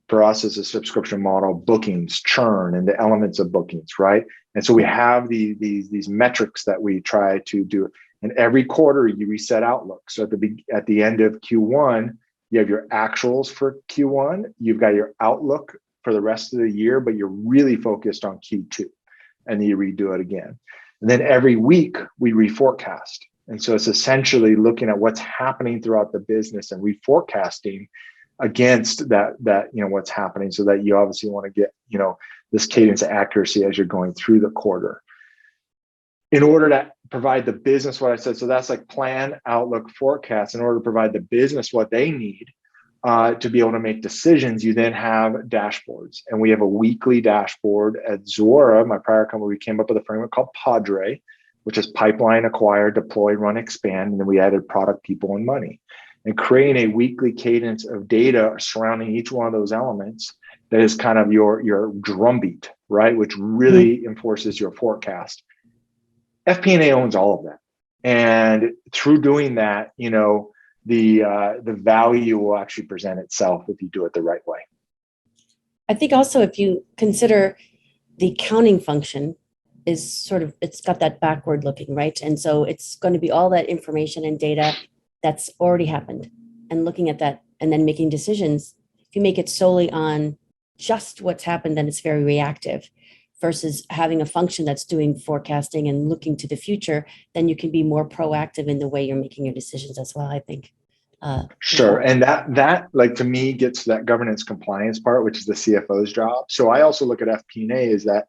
for us as a subscription model, bookings, churn, and the elements of bookings, right? And so we have these metrics that we try to do. And every quarter you reset outlook. So at the end of Q1, you have your actuals for Q1, you've got your outlook for the rest of the year, but you're really focused on Q2, and then you redo it again. And then every week we reforecast. And so it's essentially looking at what's happening throughout the business and reforecasting against that, what's happening, so that you obviously want to get, this cadence of accuracy as you're going through the quarter. In order provide the business what I said. So that's like plan, outlook, forecast. In order to provide the business what they need to be able to make decisions, you then have dashboards. And we have a weekly dashboard at Zuora, my prior company. We came up with a framework called Padre, which is pipeline, acquire, deploy, run, expand. And then we added product, people, and money. And creating a weekly cadence of data surrounding each one of those elements that is kind of your drumbeat, right? Which really enforces your forecast. FP&A owns all of that. And through doing that, the value will actually present itself if you do it the right way. I think also if you consider the accounting function is sort of, it's got that backward looking, right? And so it's going to be all that information and data that's already happened, and looking at that and then making decisions. If you make it solely on just what's happened, then it's very reactive, versus having a function that's doing forecasting and looking to the future, then you can be more proactive in the way you're making your decisions as well, I think. Sure. And that like, to me, gets to that governance compliance part, which is the CFO's job. So I also look at FP&A is that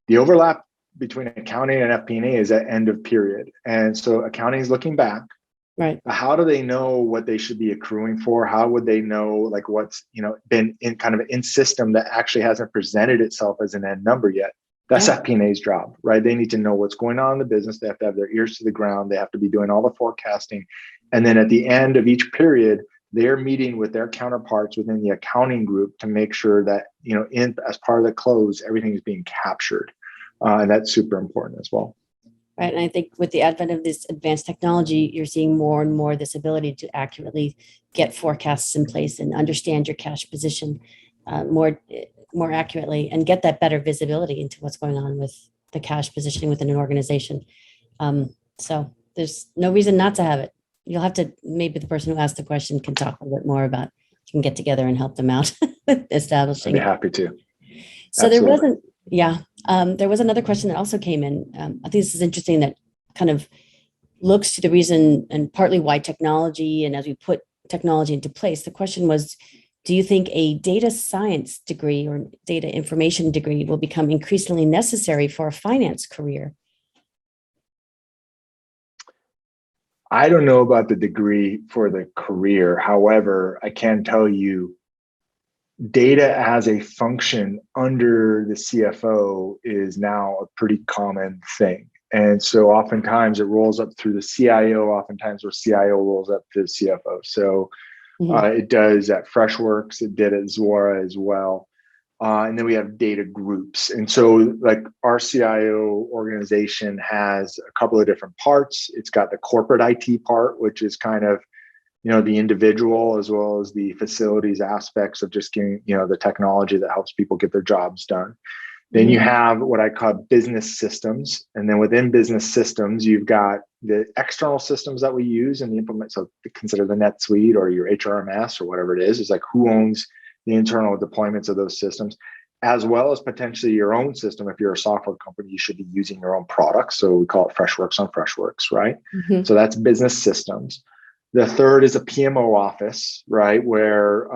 the overlap between accounting and FP&A is at end of period. And so accounting is looking back. Right. How do they know what they should be accruing for? How would they know like what's been in kind of in system that actually hasn't presented itself as an end number yet? That's FP&A's job, right? They need to know what's going on in the business. They have to have their ears to the ground. They have to be doing all the forecasting. And then at the end of each period, they're meeting with their counterparts within the accounting group to make sure that, as part of the close, everything is being captured. And that's super important as well. Right. And I think with the advent of this advanced technology, you're seeing more and more this ability to accurately get forecasts in place and understand your cash position more accurately, and get that better visibility into what's going on with the cash positioning within an organization. So there's no reason not to have it. You'll have to, maybe the person who asked the question can talk a little bit more about, you can get together and help them out with establishing. I'd be happy to. So Absolutely. There was another question that also came in. I think this is interesting, that kind of looks to the reason and partly why technology, and as we put technology into place, the question was, do you think a data science degree or data information degree will become increasingly necessary for a finance career? I don't know about the degree for the career. However, I can tell you data as a function under the CFO is now a pretty common thing. And so oftentimes it rolls up through the CIO, oftentimes where CIO rolls up to the CFO. So it does at Freshworks, it did at Zuora as well. And then we have data groups. And so like our CIO organization has a couple of different parts. It's got the corporate IT part, which is kind of, the individual as well as the facilities aspects of just getting, the technology that helps people get their jobs done. Then you have what I call business systems. And then within business systems, you've got the external systems that we use and the implement. So consider the NetSuite or your HRMS or whatever it is. It's like who owns the internal deployments of those systems, as well as potentially your own system. If you're a software company, you should be using your own products. So we call it Freshworks on Freshworks, right? So that's business systems. The third is a PMO office, right? Where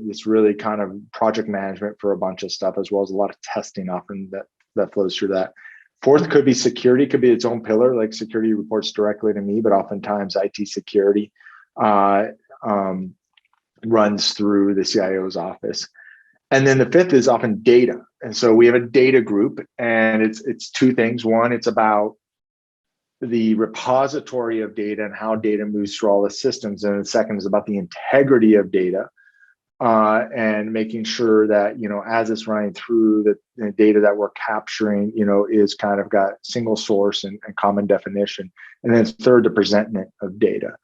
it's really kind of project management for a bunch of stuff, as well as a lot of testing often that flows through that. Fourth could be security, could be its own pillar, like security reports directly to me, but oftentimes IT security runs through the CIO's office. And then the fifth is often data. And so we have a data group, and it's two things. One, it's about the repository of data and how data moves through all the systems. And the second is about the integrity of data and making sure that, as it's running through the data that we're capturing, is kind of got single source and common definition. And then third, the presentment of data.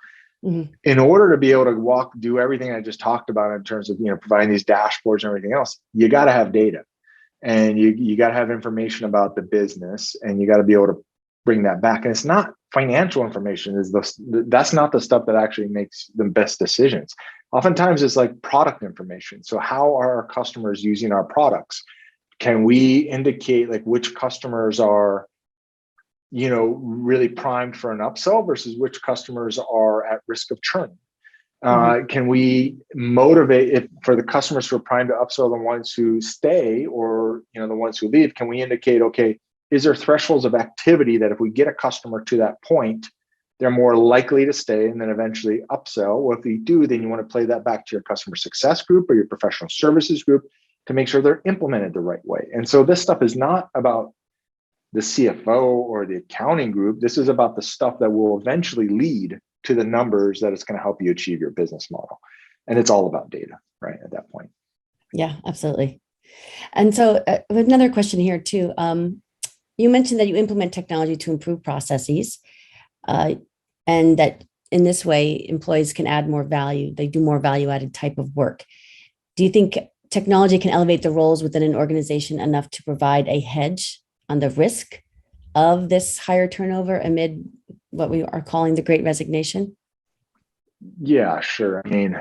In order to be able to do everything I just talked about in terms of, providing these dashboards and everything else, you got to have data, and you got to have information about the business, and you got to be able to bring that back. And it's not financial information. That's not the stuff that actually makes the best decisions. Oftentimes it's like product information. So how are our customers using our products? Can we indicate like which customers are, really primed for an upsell versus which customers are at risk of churn? Can we motivate it for the customers who are primed to upsell, the ones who stay, or the ones who leave? Can we indicate, okay, is there thresholds of activity that if we get a customer to that point, they're more likely to stay and then eventually upsell? Well, if you do, then you want to play that back to your customer success group or your professional services group to make sure they're implemented the right way. And so this stuff is not about the CFO or the accounting group. This is about the stuff that will eventually lead to the numbers that it's going to help you achieve your business model. And it's all about data, right, at that point. Yeah, absolutely. And so another question here too. You mentioned that you implement technology to improve processes, and that in this way, employees can add more value. They do more value-added type of work. Do you think technology can elevate the roles within an organization enough to provide a hedge on the risk of this higher turnover amid what we are calling the Great Resignation? Yeah, sure. I mean,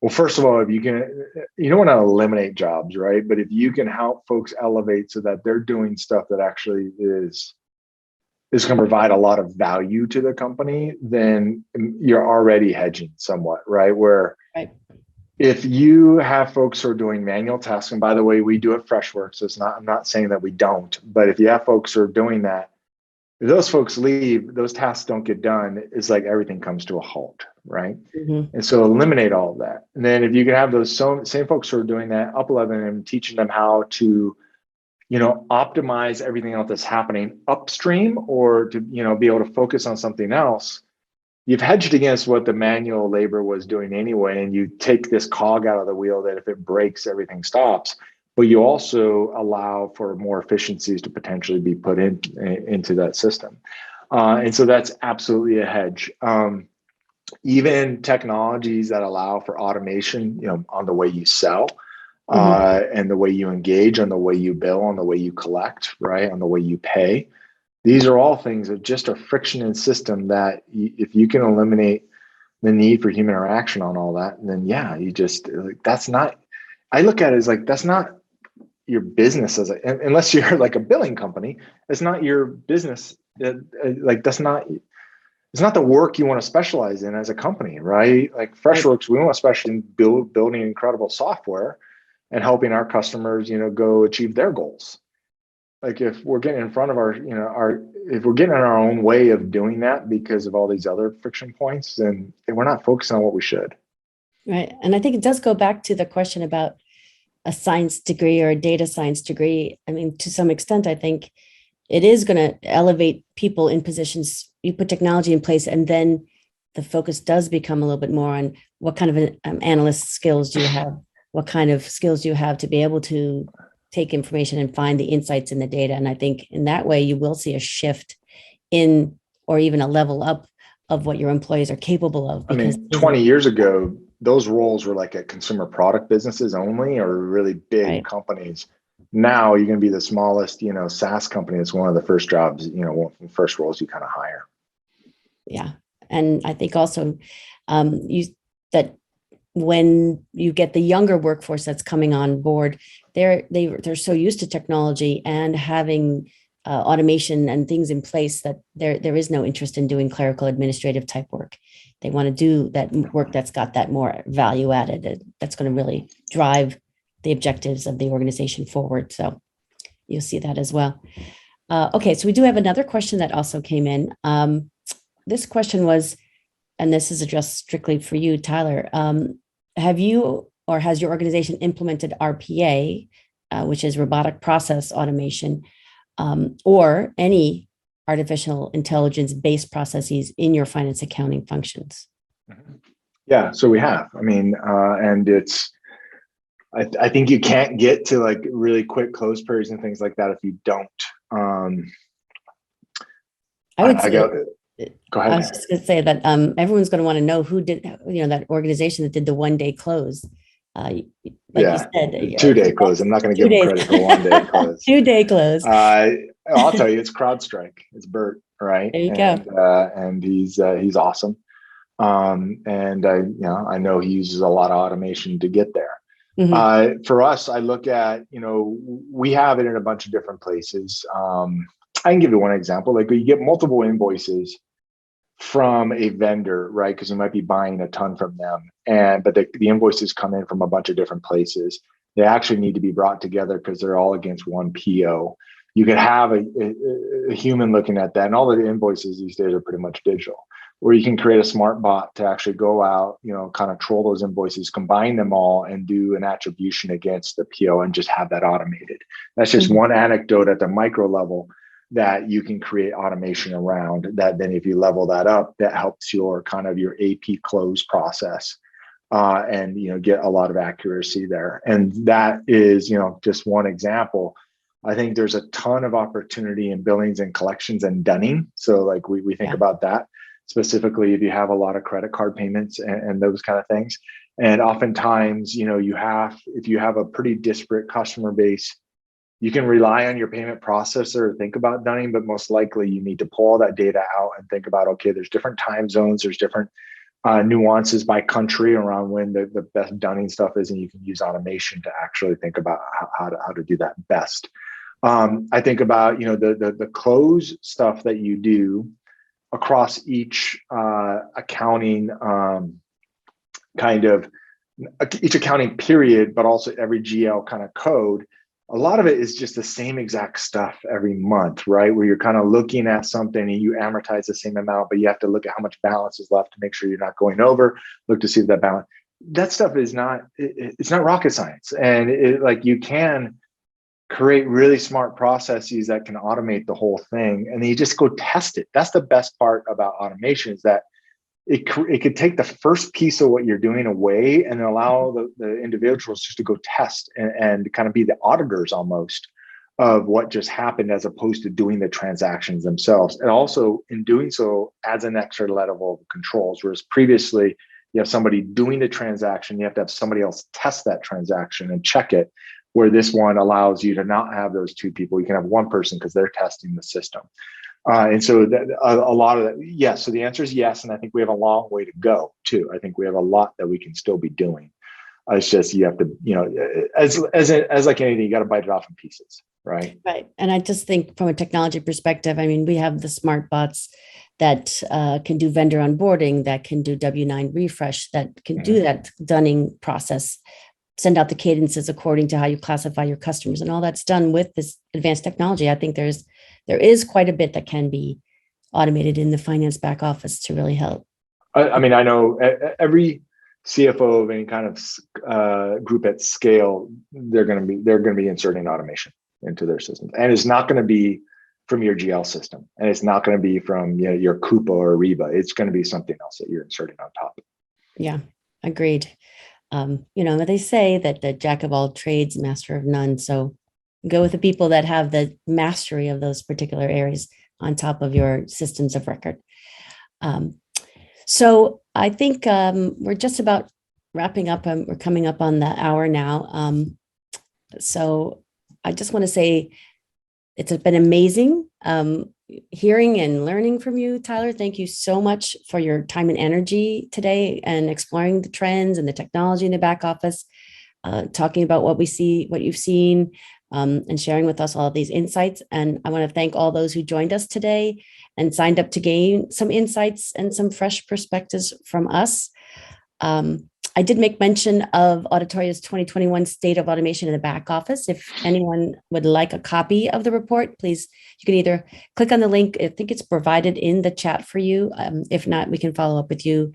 well, first of all, if you can, you don't want to eliminate jobs, right? But if you can help folks elevate so that they're doing stuff that actually is going to provide a lot of value to the company, then you're already hedging somewhat, right? Where Right. if you have folks who are doing manual tasks, and by the way, we do it Freshworks, so it's not, I'm not saying that we don't, but if you have folks who are doing that, if those folks leave, those tasks don't get done, it's like everything comes to a halt, right? Mm-hmm. And so eliminate all of that. And then if you can have those same folks who are doing that, up-leveling them, teaching them how to, optimize everything else that's happening upstream, or to, be able to focus on something else, you've hedged against what the manual labor was doing anyway. And you take this cog out of the wheel that if it breaks, everything stops. But you also allow for more efficiencies to potentially be put into that system. And so that's absolutely a hedge. Even technologies that allow for automation, on the way you sell, and the way you engage, on the way you bill, on the way you collect, right, on the way you pay. These are all things that just are friction in system that if you can eliminate the need for human interaction on all that, then yeah, you just, that's not, I look at it as like, that's not your business unless you're like a billing company, it's not your business. That's not, it's not the work you want to specialize in as a company, right? Like Freshworks, we want to specialize in building incredible software and helping our customers, go achieve their goals. Like if we're getting in front of if we're getting in our own way of doing that because of all these other friction points, then we're not focusing on what we should. Right. And I think it does go back to the question about a science degree or a data science degree. I mean, to some extent, I think it is going to elevate people in positions. You put technology in place, and then the focus does become a little bit more on what kind of analyst skills do you have? What kind of skills do you have to be able to take information and find the insights in the data? And I think in that way, you will see a shift in, or even a level up of what your employees are capable of. Because 20 years ago, those roles were like at consumer product businesses only, or really big companies. Now you're going to be the smallest, SaaS company. It's one of the first jobs, first roles you kind of hire. Yeah. And I think also that when you get the younger workforce that's coming on board, they're so used to technology and having automation and things in place that there is no interest in doing clerical administrative type work. They want to do that work that's got that more value added, that's going to really drive the objectives of the organization forward. So you'll see that as well. Okay, so we do have another question that also came in. This question was, and this is addressed strictly for you, Tyler. Have you or has your organization implemented RPA, which is robotic process automation, or any artificial intelligence-based processes in your finance accounting functions? Yeah, so we have. I mean, and it's, I think you can't get to like really quick close periods and things like that if you don't. I would say, go ahead. I was just going to say that everyone's going to want to know who did, that organization that did the 1 day close. Like you said, 2 day close. I'm not going to give them credit for 1 day close. 2 day close. I'll tell you, it's CrowdStrike. It's Bert, right? There you go. And he's awesome. And I know he uses a lot of automation to get there. Mm-hmm. For us, I look at, we have it in a bunch of different places. I can give you one example. Like you get multiple invoices from a vendor, right? Because you might be buying a ton from them, but the invoices come in from a bunch of different places. They actually need to be brought together because they're all against one PO. You could have a human looking at that, and all of the invoices these days are pretty much digital, or you can create a smart bot to actually go out, kind of troll those invoices, combine them all, and do an attribution against the PO and just have that automated. That's just one anecdote at the micro level that you can create automation around that. Then if you level that up, that helps your kind of your AP close process. And get a lot of accuracy there. And that is just one example. I think there's a ton of opportunity in billings and collections and dunning. So like we think about that specifically if you have a lot of credit card payments and those kind of things. And oftentimes, if you have a pretty disparate customer base, you can rely on your payment processor to think about dunning, but most likely you need to pull all that data out and think about, okay, there's different time zones, there's different nuances by country around when the best dunning stuff is, and you can use automation to actually think about how to do that best. I think about the close stuff that you do across each accounting each accounting period, but also every GL kind of code. A lot of it is just the same exact stuff every month, right? Where you're kind of looking at something and you amortize the same amount, but you have to look at how much balance is left to make sure you're not going over, look to see if that balance. That stuff is it's not rocket science. And you can create really smart processes that can automate the whole thing. And then you just go test it. That's the best part about automation, is that it could take the first piece of what you're doing away and allow the individuals just to go test and kind of be the auditors almost of what just happened, as opposed to doing the transactions themselves. And also in doing so adds an extra level of controls, whereas previously you have somebody doing the transaction, you have to have somebody else test that transaction and check it, where this one allows you to not have those two people. You can have one person because they're testing the system. And so a lot of that, yes. So the answer is yes. And I think we have a long way to go too. I think we have a lot that we can still be doing. It's just, you have to, as like anything, you got to bite it off in pieces. Right. Right. And I just think from a technology perspective, I mean, we have the smart bots that can do vendor onboarding, that can do W-9 refresh, that can do that dunning process, send out the cadences according to how you classify your customers, and all that's done with this advanced technology. I think there is quite a bit that can be automated in the finance back office to really help. I mean, I know every CFO of any kind of group at scale, they're going to be inserting automation into their systems, and it's not going to be from your GL system, and it's not going to be from your Coupa or Ariba. It's going to be something else that you're inserting on top. Yeah, agreed. They say that the jack of all trades, master of none. So go with the people that have the mastery of those particular areas on top of your systems of record. So I think we're just about wrapping up. We're coming up on the hour now. So I just want to say it's been amazing hearing and learning from you, Tyler. Thank you so much for your time and energy today and exploring the trends and the technology in the back office, talking about what we see, what you've seen, and sharing with us all of these insights. And I want to thank all those who joined us today and signed up to gain some insights and some fresh perspectives from us. I did make mention of Auditoria's 2021 State of Automation in the Back Office. If anyone would like a copy of the report, please, you can either click on the link. I think it's provided in the chat for you. If not, we can follow up with you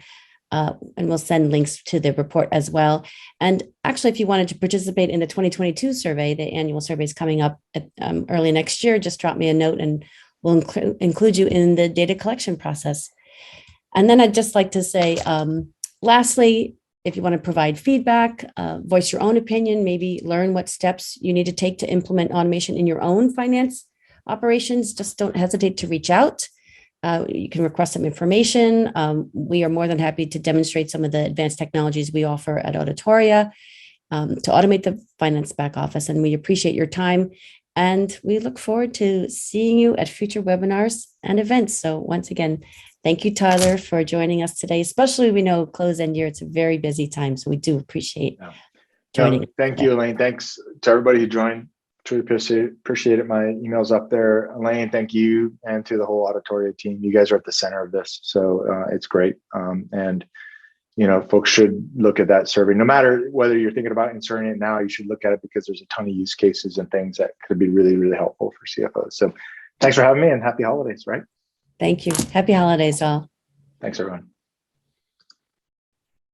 and we'll send links to the report as well. And actually, if you wanted to participate in the 2022 survey, the annual survey is coming up at, early next year, just drop me a note and we'll include you in the data collection process. And then I'd just like to say, lastly, if you want to provide feedback, voice your own opinion, maybe learn what steps you need to take to implement automation in your own finance operations, just don't hesitate to reach out. You can request some information. We are more than happy to demonstrate some of the advanced technologies we offer at Auditoria to automate the finance back office. And we appreciate your time. And we look forward to seeing you at future webinars and events. So once again, thank you, Tyler, for joining us today, especially we know close end year, it's a very busy time. So we do appreciate joining. Thank you, Elaine. Thanks to everybody who joined. Truly appreciate it. My email's up there. Elaine, thank you. And to the whole Auditoria team. You guys are at the center of this. So it's great. And folks should look at that survey. No matter whether you're thinking about inserting it now, you should look at it because there's a ton of use cases and things that could be really, really helpful for CFOs. So thanks for having me, and happy holidays, right? Thank you. Happy holidays all. Thanks, everyone.